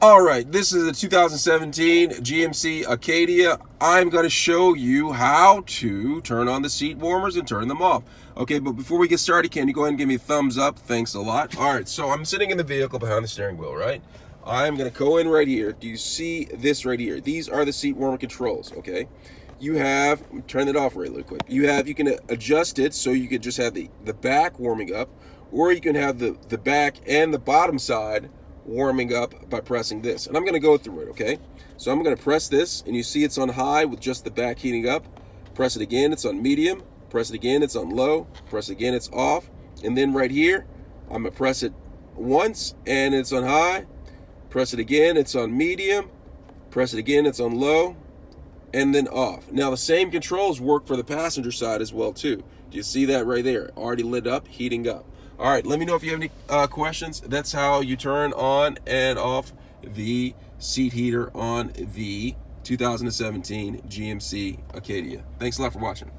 All right, this is a 2017 GMC Acadia. I'm going to show you how to turn on the seat warmers and turn them off. Okay, but before we get started, can you go ahead and give me a thumbs up? Thanks a lot. All right, so I'm sitting in the vehicle behind the steering wheel, right? I'm going to go in right here. Do you see this right here? These are the seat warmer controls, okay? You have, turn it off really quick. You can adjust it so you could just have the back warming up, or you can have the back and the bottom side warming up by pressing this. And I'm going to go through it, okay? So I'm going to press this, and you see it's on high with just the back heating up. Press it again, it's on medium. Press it again, it's on low. Press it again, it's off. And then right here, I'm going to press it once, and it's on high. Press it again, it's on medium. Press it again, it's on low. And then off. Now the same controls work for the passenger side as well too. Do you see that right there? Already lit up, heating up. All right, let me know if you have any questions. That's how you turn on and off the seat heater on the 2017 GMC Acadia. Thanks a lot for watching.